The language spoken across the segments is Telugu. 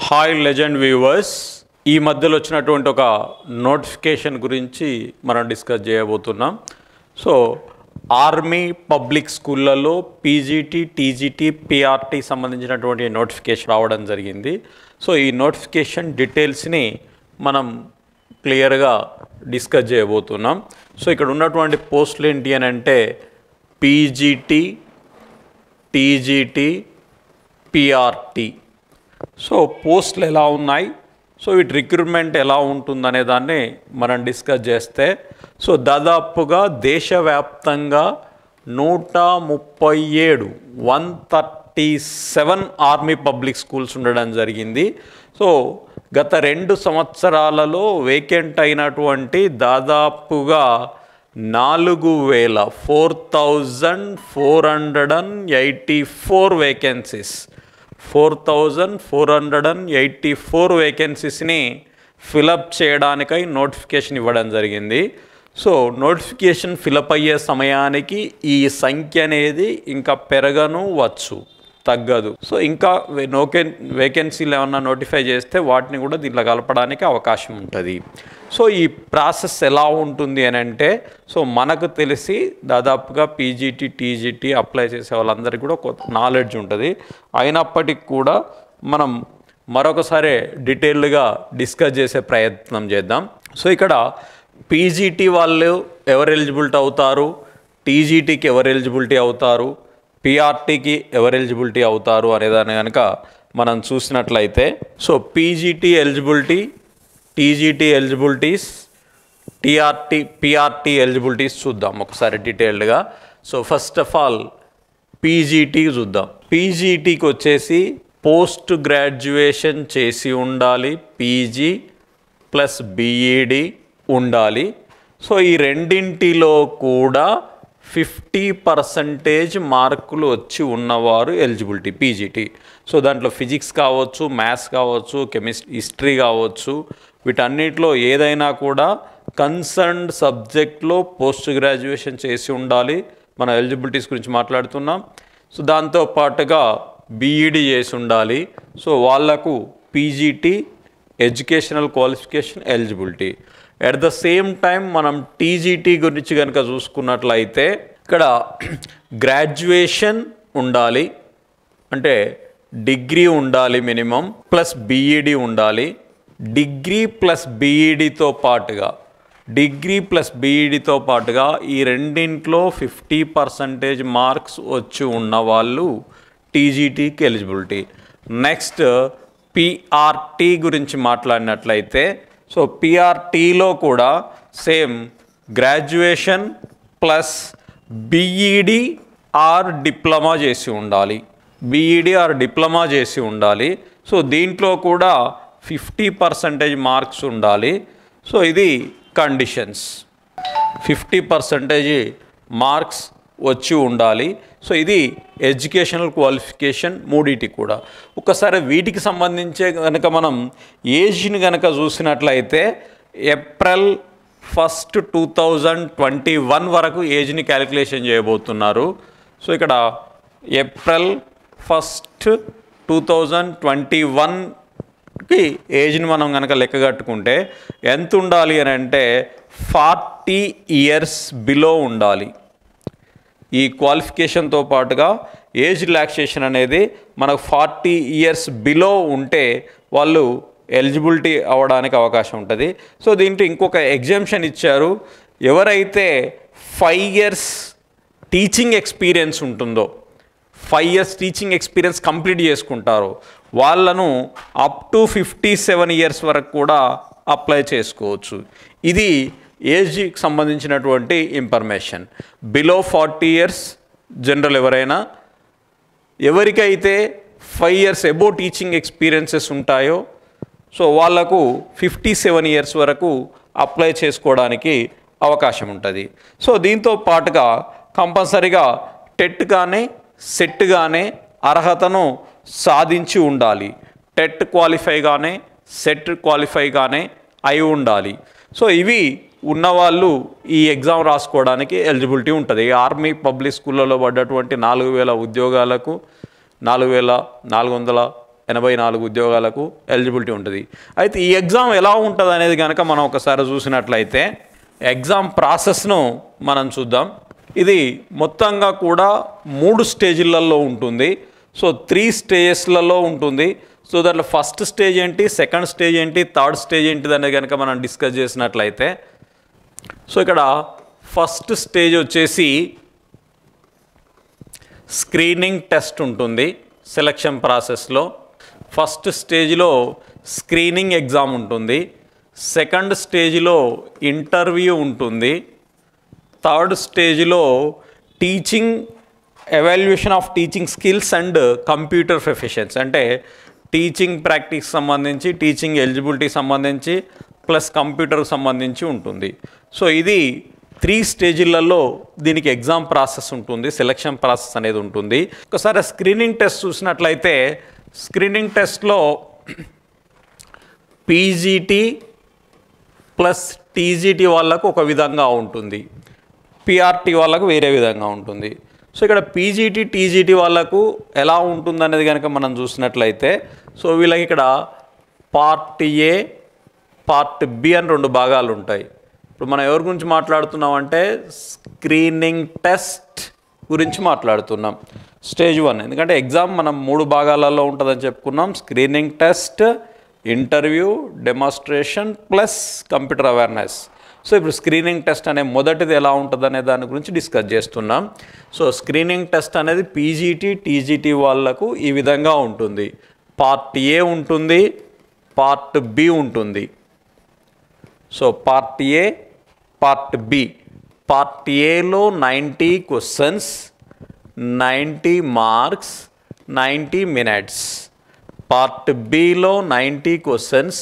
హాయ్ లెజెండ్ వ్యూవర్స్, ఈ మధ్యలో వచ్చినటువంటి ఒక నోటిఫికేషన్ గురించి మనం డిస్కస్ చేయబోతున్నాం. సో ఆర్మీ పబ్లిక్ స్కూళ్ళలో పీజీటీ, టీజీటీ, పీఆర్టీ సంబంధించినటువంటి నోటిఫికేషన్ రావడం జరిగింది. సో ఈ నోటిఫికేషన్ డీటెయిల్స్ని మనం క్లియర్గా డిస్కస్ చేయబోతున్నాం. సో ఇక్కడ ఉన్నటువంటి పోస్టులు ఏంటి అని అంటే పీజీటీ, టీజీటీ, పీఆర్టీ. సో పోస్టులు ఎలా ఉన్నాయి, సో వీటి రిక్రూట్మెంట్ ఎలా ఉంటుందనే దాన్ని మనం డిస్కస్ చేస్తే, సో దాదాపుగా దేశవ్యాప్తంగా 137 ఆర్మీ పబ్లిక్ స్కూల్స్ ఉండడం జరిగింది. సో గత 2 సంవత్సరాలలో వేకెంట్ అయినటువంటి దాదాపుగా 4,484 వేకెన్సీస్, 4,484 వేకెన్సీస్ని ఫిలప్ చేయడానికై నోటిఫికేషన్ ఇవ్వడం జరిగింది. సో నోటిఫికేషన్ ఫిలప్ అయ్యే సమయానికి ఈ సంఖ్య అనేది ఇంకా పెరగవచ్చు, తగ్గదు. సో ఇంకా వేకెన్సీలు ఏమన్నా నోటిఫై చేస్తే వాటిని కూడా దీంట్లో కలపడానికి అవకాశం ఉంటుంది. సో ఈ ప్రాసెస్ ఎలా ఉంటుంది అని అంటే, సో మనకు తెలిసి దాదాపుగా పీజీటీ, టీజీటీ అప్లై చేసే వాళ్ళందరికీ కూడా కొంత నాలెడ్జ్ ఉంటుంది. అయినప్పటికీ కూడా మనం మరొకసారి డీటెయిల్డ్గా డిస్కస్ చేసే ప్రయత్నం చేద్దాం. సో ఇక్కడ పీజీటీ వాళ్ళు ఎవరు ఎలిజిబిలిటీ అవుతారు, టీజీటీకి ఎవరు ఎలిజిబిలిటీ అవుతారు, పీఆర్టీకి ఎవరు ఎలిజిబిలిటీ అవుతారు అనేదాన్ని కనుక మనం చూసినట్లయితే, so PGT eligibility, TGT eligibilities, PRT eligibilities చూద్దాం ఒకసారి డీటెయిల్డ్గా. So first of all PGT చూద్దాం. పీజీటీకి వచ్చేసి పోస్ట్ గ్రాడ్యుయేషన్ చేసి ఉండాలి, పీజీ ప్లస్ బీఈడి ఉండాలి. సో ఈ రెండింటిలో కూడా 50% మార్కులు వచ్చి ఉన్నవారు ఎలిజిబిలిటీ పీజీటీ. సో దాంట్లో ఫిజిక్స్ కావచ్చు, మ్యాథ్స్ కావచ్చు, హిస్టరీ కావచ్చు, వీటన్నిటిలో ఏదైనా కూడా కన్సర్న్డ్ సబ్జెక్ట్లో పోస్ట్ గ్రాడ్యుయేషన్ చేసి ఉండాలి. మన ఎలిజిబిలిటీస్ గురించి మాట్లాడుతున్నాం. సో దాంతోపాటుగా బీఈడి చేసి ఉండాలి. సో వాళ్లకు PGT educational qualification eligibility. At the same time మనం టీజీటీ గురించి కనుక చూసుకున్నట్లయితే ఇక్కడ గ్రాడ్యుయేషన్ ఉండాలి, అంటే డిగ్రీ ఉండాలి మినిమం, ప్లస్ బీఈడి ఉండాలి. డిగ్రీ ప్లస్ బీఈడితో పాటుగా ఈ రెండింట్లో 50% మార్క్స్ వచ్చి ఉన్నవాళ్ళు టీజీటీకి ఎలిజిబిలిటీ. నెక్స్ట్ పీఆర్టీ గురించి మాట్లాడినట్లయితే, సో పీఆర్టీలో కూడా same graduation plus BEd or diploma చేసి ఉండాలి. సో దీంట్లో కూడా 50% మార్క్స్ ఉండాలి. సో ఇది కండిషన్స్, 50% మార్క్స్ వచ్చి ఉండాలి. సో ఇది ఎడ్యుకేషనల్ క్వాలిఫికేషన్ మూడిటి కూడా. ఒకసారి వీటికి సంబంధించే కనుక మనం ఏజ్ని కనుక చూసినట్లయితే ఏప్రిల్ 1, 2021 వరకు ఏజ్ని క్యాలిక్యులేషన్ చేయబోతున్నారు. సో ఇక్కడ ఏప్రిల్ 1, 2021కి ఏజ్ని మనం కనుక లెక్కగట్టుకుంటే ఎంత ఉండాలి అని అంటే 40 ఇయర్స్ బిలో ఉండాలి. ఈ క్వాలిఫికేషన్తో పాటుగా ఏజ్ రిలాక్సేషన్ అనేది మనకు 40 ఇయర్స్ బిలో ఉంటే వాళ్ళు ఎలిజిబిలిటీ అవ్వడానికి అవకాశం ఉంటుంది. సో దీంట్లో ఇంకొక ఎగ్జామ్షన్ ఇచ్చారు. ఎవరైతే 5 ఇయర్స్ టీచింగ్ ఎక్స్పీరియన్స్ ఉంటుందో, 5 ఇయర్స్ టీచింగ్ ఎక్స్పీరియన్స్ కంప్లీట్ చేసుకుంటారో వాళ్ళను అప్ టు 57 ఇయర్స్ వరకు కూడా అప్లై చేసుకోవచ్చు. ఇది ఏజ్కి సంబంధించినటువంటి ఇన్ఫర్మేషన్. బిలో 40 ఇయర్స్ జనరల్ ఎవరికైతే 5 ఇయర్స్ అబోవ్ టీచింగ్ ఎక్స్పీరియన్సెస్ ఉంటాయో సో వాళ్లకు 57 ఇయర్స్ వరకు అప్లై చేసుకోవడానికి అవకాశం ఉంటుంది. సో దీంతో పాటుగా కంపల్సరీగా టెట్ కానీ సెట్ కానీ అర్హతను సాధించి ఉండాలి. టెట్ క్వాలిఫై కానీ సెట్ క్వాలిఫై కానీ అయి ఉండాలి. సో ఇవి ఉన్నవాళ్ళు ఈ ఎగ్జామ్ రాసుకోవడానికి ఎలిజిబిలిటీ ఉంటుంది. ఆర్మీ పబ్లిక్ స్కూళ్ళలో పడ్డటువంటి 4,000 ఉద్యోగాలకు 4,400 84 ఉద్యోగాలకు ఎలిజిబిలిటీ ఉంటుంది. అయితే ఈ ఎగ్జామ్ ఎలా ఉంటుంది అనేది కనుక మనం ఒకసారి చూసినట్లయితే ఎగ్జామ్ ప్రాసెస్ను మనం చూద్దాం. ఇది మొత్తంగా కూడా 3 స్టేజ్లలో ఉంటుంది. సో 3 స్టేజెస్లలో ఉంటుంది. సో దాంట్లో ఫస్ట్ స్టేజ్ ఏంటి, సెకండ్ స్టేజ్ ఏంటి, థర్డ్ స్టేజ్ ఏంటిది అనేది కనుక మనం డిస్కస్ చేసినట్లయితే సో ఇక్కడ ఫస్ట్ స్టేజ్ వచ్చేసి స్క్రీనింగ్ టెస్ట్ ఉంటుంది సెలక్షన్ ప్రాసెస్లో. ఫస్ట్ స్టేజ్లో స్క్రీనింగ్ ఎగ్జామ్ ఉంటుంది. సెకండ్ స్టేజ్లో ఇంటర్వ్యూ ఉంటుంది. థర్డ్ స్టేజ్లో teaching evaluation of teaching skills and computer professions, అంటే టీచింగ్ ప్రాక్టీస్ సంబంధించి, టీచింగ్ ఎలిజిబిలిటీ సంబంధించి ప్లస్ కంప్యూటర్కి సంబంధించి ఉంటుంది. సో ఇది 3 స్టేజ్లలో దీనికి ఎగ్జామ్ ప్రాసెస్ ఉంటుంది, సెలక్షన్ ప్రాసెస్ అనేది ఉంటుంది. ఒకసారి స్క్రీనింగ్ టెస్ట్ చూసినట్లయితే స్క్రీనింగ్ టెస్ట్లో పీజీటీ ప్లస్ టీజీటీ వాళ్ళకు ఒక విధంగా ఉంటుంది, పిఆర్టీ వాళ్ళకు వేరే విధంగా ఉంటుంది. సో ఇక్కడ పీజీటీ టీజీటీ వాళ్ళకు ఎలా ఉంటుందనేది కనుక మనం చూసినట్లయితే సో వీళ్ళకి ఇక్కడ పార్ట్ ఏ పార్ట్ బి అని 2 భాగాలు ఉంటాయి. ఇప్పుడు మనం ఎవరి గురించి మాట్లాడుతున్నామంటే స్క్రీనింగ్ టెస్ట్ గురించి మాట్లాడుతున్నాం. స్టేజ్ 1 ఎందుకంటే ఎగ్జామ్ మనం 3 భాగాలలో ఉంటుందని చెప్పుకున్నాం. Screening test, interview, demonstration plus computer awareness. So ఇప్పుడు స్క్రీనింగ్ టెస్ట్ అనే మొదటిది ఎలా ఉంటుంది అనే దాని గురించి డిస్కస్ చేస్తున్నాం. సో స్క్రీనింగ్ టెస్ట్ అనేది పీజీటీ టీజీటీ వాళ్ళకు ఈ విధంగా ఉంటుంది. పార్ట్ ఏ ఉంటుంది, పార్ట్ బి ఉంటుంది. So part A, part B. Part ఏలో 90 క్వశ్చన్స్, 90 మార్క్స్, 90 మినిట్స్. పార్ట్ బిలో 90 క్వశ్చన్స్,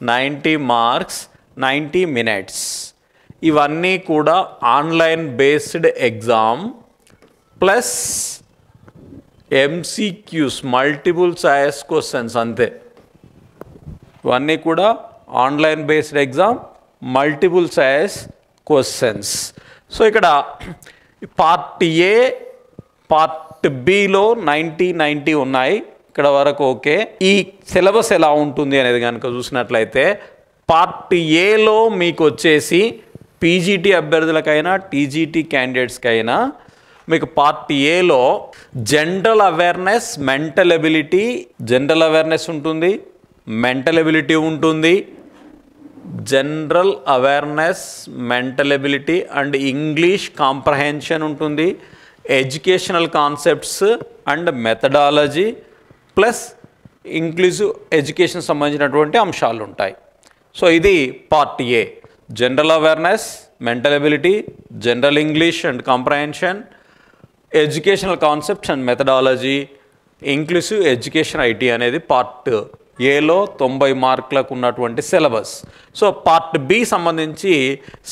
90 మార్క్స్, 90 మినిట్స్. ఇవన్నీ కూడా online based exam plus MCQs, multiple choice questions అంతే. ఇవన్నీ కూడా online based exam, multiple choice questions. So ఇక్కడ పార్ట్ ఏ, పార్ట్ బిలో 90 ఉన్నాయి. ఇక్కడ వరకు ఓకే. ఈ సిలబస్ ఎలా ఉంటుంది అనేది కనుక చూసినట్లయితే పార్ట్ ఏలో మీకు వచ్చేసి పీజీటీ అభ్యర్థులకైనా టీజీటీ క్యాండిడేట్స్కైనా మీకు పార్ట్ ఏలో general awareness, mental ability, general awareness ఉంటుంది, మెంటల్ ఎబిలిటీ ఉంటుంది, general awareness, mental ability and English comprehension ఉంటుంది, educational concepts and methodology plus inclusive education సంబంధించినటువంటి అంశాలు ఉంటాయి. సో ఇది part A. General awareness, mental ability, general English and comprehension, educational concepts and methodology, inclusive education IT అనేది పార్ట్ ఏలో 90 మార్కులకు ఉన్నటువంటి సిలబస్. సో పార్ట్ బి సంబంధించి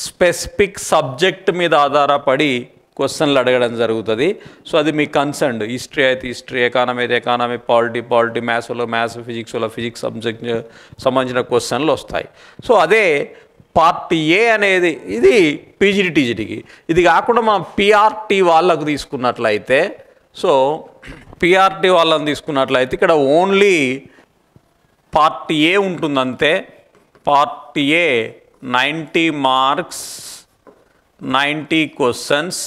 స్పెసిఫిక్ సబ్జెక్ట్ మీద ఆధారపడి క్వశ్చన్లు అడగడం జరుగుతుంది. సో అది మీ కన్సర్న్. హిస్టరీ అయితే హిస్టరీ, ఎకానమీ అయితే ఎకానమీ, పాలిటీ, మ్యాథ్స్లో మ్యాథ్స్, ఫిజిక్స్లో ఫిజిక్స్ సబ్జెక్ట్ సంబంధించిన క్వశ్చన్లు వస్తాయి. సో అదే పార్ట్ ఏ అనేది ఇది పీజీటీ టీజీటీకి. ఇది కాకుండా మనం పిఆర్టీ వాళ్ళకు తీసుకున్నట్లయితే సో పిఆర్టీ వాళ్ళని తీసుకున్నట్లయితే ఇక్కడ ఓన్లీ పార్ట్ ఏ ఉంటుందంతే. Part A 90 marks, 90 questions,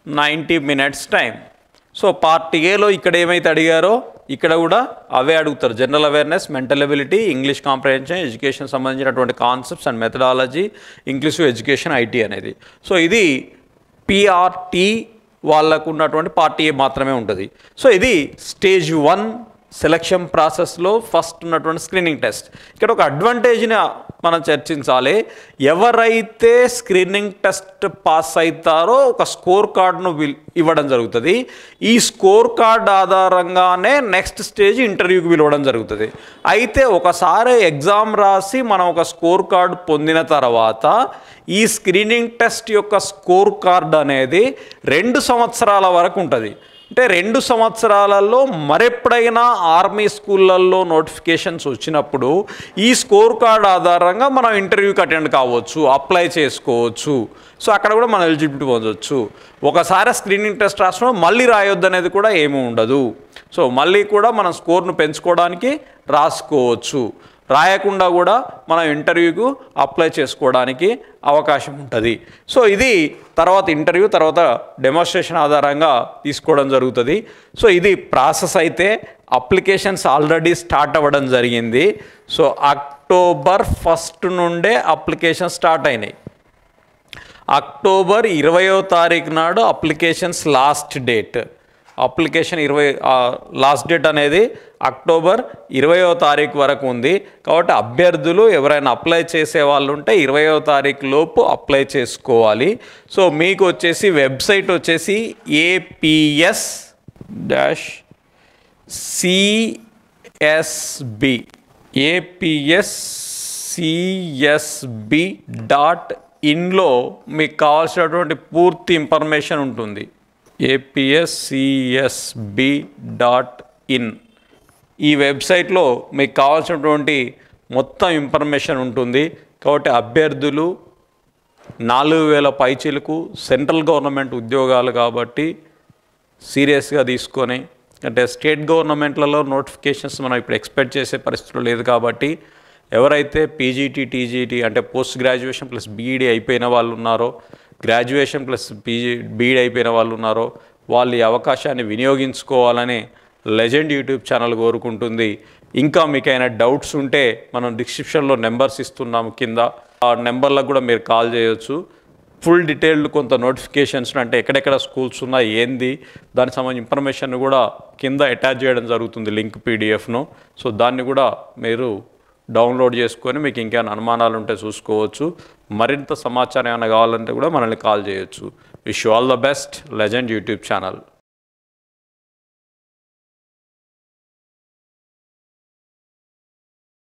90 minutes time. So part ఏలో ఇక్కడ ఏమైతే అడిగారో ఇక్కడ కూడా అవే అడుగుతారు. General awareness, mental ability, English comprehension, education సంబంధించినటువంటి concepts and methodology, inclusive education IT అనేది. సో ఇది పిఆర్టీ వాళ్ళకు ఉన్నటువంటి పార్ట్ ఏ మాత్రమే ఉంటుంది. సో ఇది స్టేజ్ 1 సెలక్షన్ ప్రాసెస్లో ఫస్ట్ ఉన్నటువంటి స్క్రీనింగ్ టెస్ట్. ఇక్కడ ఒక అడ్వాంటేజ్ని మనం చర్చించాలి. ఎవరైతే స్క్రీనింగ్ టెస్ట్ పాస్ అవుతారో ఒక స్కోర్ కార్డును ఇవ్వడం జరుగుతుంది. ఈ స్కోర్ కార్డ్ ఆధారంగానే నెక్స్ట్ స్టేజ్ ఇంటర్వ్యూకి పిలవడం జరుగుతుంది. అయితే ఒకసారి ఎగ్జామ్ రాసి మనం ఒక స్కోర్ కార్డు పొందిన తర్వాత ఈ స్క్రీనింగ్ టెస్ట్ యొక్క స్కోర్ కార్డ్ అనేది 2 సంవత్సరాల వరకు ఉంటుంది. అంటే 2 సంవత్సరాలలో మరెప్పుడైనా ఆర్మీ స్కూళ్ళల్లో నోటిఫికేషన్స్ వచ్చినప్పుడు ఈ స్కోర్ కార్డ్ ఆధారంగా మనం ఇంటర్వ్యూకి అటెండ్ కావచ్చు, అప్లై చేసుకోవచ్చు. సో అక్కడ కూడా మనం ఎలిజిబిలిటీ పొందవచ్చు. ఒకసారి స్క్రీనింగ్ టెస్ట్ రాసినప్పుడు మళ్ళీ రాయొద్దు అనేది కూడా ఏమీ ఉండదు. సో మళ్ళీ కూడా మనం స్కోర్ను పెంచుకోవడానికి రాసుకోవచ్చు. రాయకుండా కూడా మనం ఇంటర్వ్యూకు అప్లై చేసుకోవడానికి అవకాశం ఉంటుంది. సో ఇది తర్వాత ఇంటర్వ్యూ తర్వాత డెమోన్స్ట్రేషన్ ఆధారంగా తీసుకోవడం జరుగుతుంది. సో ఇది ప్రాసెస్ అయితే అప్లికేషన్స్ ఆల్రెడీ స్టార్ట్ అవ్వడం జరిగింది. సో అక్టోబర్ 1 నుండే అప్లికేషన్ స్టార్ట్ అయినాయి. అక్టోబర్ 20వ తారీఖు నాడు applications last date. Application last date అనేది అక్టోబర్ 20వ తారీఖు వరకు ఉంది. కాబట్టి అభ్యర్థులు ఎవరైనా అప్లై చేసే వాళ్ళు ఉంటే 20వ తారీఖు లోపు అప్లై చేసుకోవాలి. సో మీకు వచ్చేసి వెబ్సైట్ వచ్చేసి APSCSB.inలో మీకు కావాల్సినటువంటి పూర్తి ఇన్ఫర్మేషన్ ఉంటుంది. APSCSB.in ఈ వెబ్సైట్లో మీకు కావాల్సినటువంటి మొత్తం ఇన్ఫర్మేషన్ ఉంటుంది. కాబట్టి అభ్యర్థులు 4000 పైచీలకు సెంట్రల్ గవర్నమెంట్ ఉద్యోగాలు కాబట్టి సీరియస్గా తీసుకొని, అంటే స్టేట్ గవర్నమెంట్లలో నోటిఫికేషన్స్ మనం ఇప్పుడు ఎక్స్పెక్ట్ చేసే పరిస్థితులు లేదు. కాబట్టి ఎవరైతే పీజీటీ టీజీటీ అంటే పోస్ట్ గ్రాడ్యుయేషన్ ప్లస్ బీఈడీ అయిపోయిన వాళ్ళు ఉన్నారో, గ్రాడ్యుయేషన్ ప్లస్ బీఈడీ అయిపోయిన వాళ్ళు ఉన్నారో వాళ్ళు ఈ అవకాశాన్ని వినియోగించుకోవాలని లెజెండ్ యూట్యూబ్ ఛానల్ కోరుకుంటుంది. ఇంకా మీకైనా డౌట్స్ ఉంటే మనం డిస్క్రిప్షన్లో నెంబర్స్ ఇస్తున్నాము కింద. ఆ నెంబర్లకు కూడా మీరు కాల్ చేయొచ్చు. ఫుల్ డీటెయిల్డ్ కొంత నోటిఫికేషన్స్ అంటే ఎక్కడెక్కడ స్కూల్స్ ఉన్నాయి ఏంది దానికి సంబంధించిన ఇన్ఫర్మేషన్ కూడా కింద అటాచ్ చేయడం జరుగుతుంది, లింక్ పీడిఎఫ్ను. సో దాన్ని కూడా మీరు డౌన్లోడ్ చేసుకొని మీకు ఇంకేమైనా అనుమానాలు ఉంటే చూసుకోవచ్చు. మరింత సమాచారం ఏమైనా కావాలంటే కూడా మనల్ని కాల్ చేయొచ్చు. Wish you all the best. Legend YouTube channel.